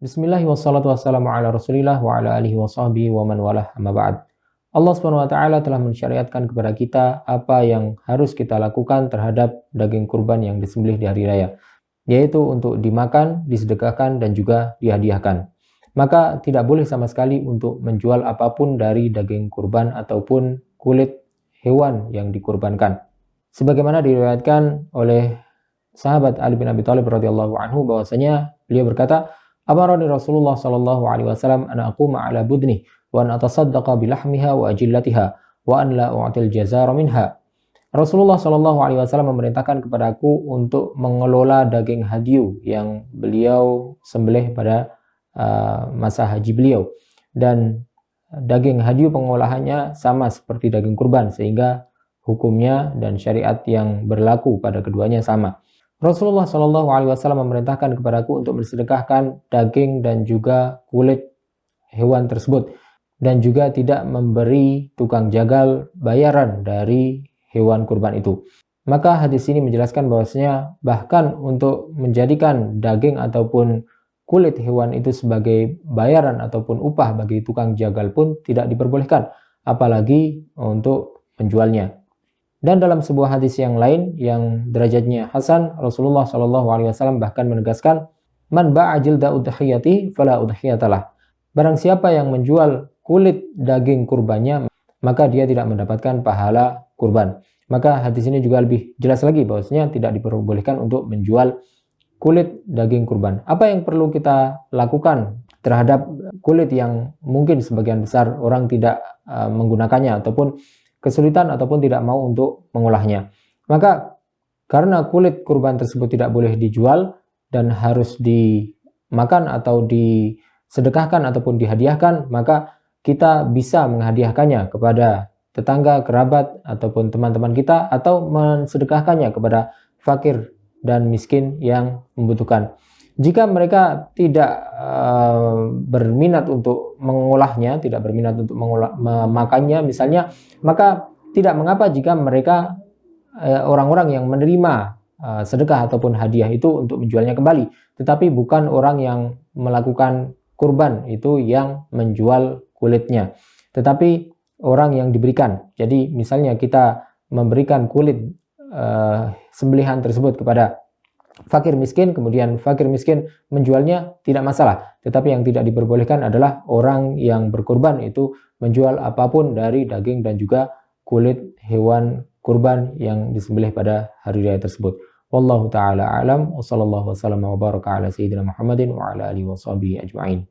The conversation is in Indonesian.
Bismillah wassalatu wassalamu ala Rasulillah wa ala alihi wa sahbihi wa man walah amma ba'd. Allah Subhanahu wa taala telah mensyariatkan kepada kita apa yang harus kita lakukan terhadap daging kurban yang disembelih di hari raya, yaitu untuk dimakan, disedekahkan dan juga dihadiahkan. Maka tidak boleh sama sekali untuk menjual apapun dari daging kurban ataupun kulit hewan yang dikurbankan. Sebagaimana diriwayatkan oleh sahabat Ali bin Abi Thalib radhiyallahu anhu bahwasanya beliau berkata, "Amarani Rasulullah sallallahu alaihi wasallam an aquma ala budni wa an atasaddaqa bilahmiha wa ajillatiha wa an la u'til jazara minha." Rasulullah sallallahu alaihi wasallam memerintahkan kepadaku untuk mengelola daging hadyu yang beliau sembelih pada masa haji beliau, dan daging hadyu pengolahannya sama seperti daging kurban sehingga hukumnya dan syariat yang berlaku pada keduanya sama. Rasulullah Shallallahu Alaihi Wasallam memerintahkan kepadaku untuk mensedekahkan daging dan juga kulit hewan tersebut, dan juga tidak memberi tukang jagal bayaran dari hewan kurban itu. Maka hadis ini menjelaskan bahwasanya bahkan untuk menjadikan daging ataupun kulit hewan itu sebagai bayaran ataupun upah bagi tukang jagal pun tidak diperbolehkan, apalagi untuk menjualnya. Dan dalam sebuah hadis yang lain yang derajatnya hasan, Rasulullah Shallallahu Alaihi Wasallam bahkan menegaskan, "Man ba'a jilda udhiyati fala udhiyatalah." Barang siapa yang menjual kulit daging kurbannya, maka dia tidak mendapatkan pahala kurban. Maka hadis ini juga lebih jelas lagi bahwasanya tidak diperbolehkan untuk menjual kulit daging kurban. Apa yang perlu kita lakukan terhadap kulit yang mungkin sebagian besar orang tidak menggunakannya ataupun kesulitan ataupun tidak mau untuk mengolahnya? Maka karena kulit kurban tersebut tidak boleh dijual dan harus dimakan atau disedekahkan ataupun dihadiahkan, maka kita bisa menghadiahkannya kepada tetangga, kerabat ataupun teman-teman kita, atau mensedekahkannya kepada fakir dan miskin yang membutuhkan. Jika mereka tidak berminat untuk mengolahnya, tidak berminat untuk memakannya misalnya, maka tidak mengapa jika mereka orang-orang yang menerima sedekah ataupun hadiah itu untuk menjualnya kembali. Tetapi bukan orang yang melakukan kurban itu yang menjual kulitnya, tetapi orang yang diberikan. Jadi misalnya kita memberikan kulit sembelihan tersebut kepada fakir miskin, kemudian fakir miskin menjualnya, tidak masalah. Tetapi yang tidak diperbolehkan adalah orang yang berkurban itu menjual apapun dari daging dan juga kulit hewan kurban yang disembelih pada hari raya tersebut. Wallahu taala alam wa sallallahu wasallam wa baraka ala sayyidina Muhammadin wa ala alihi wa sahbihi ajma'in.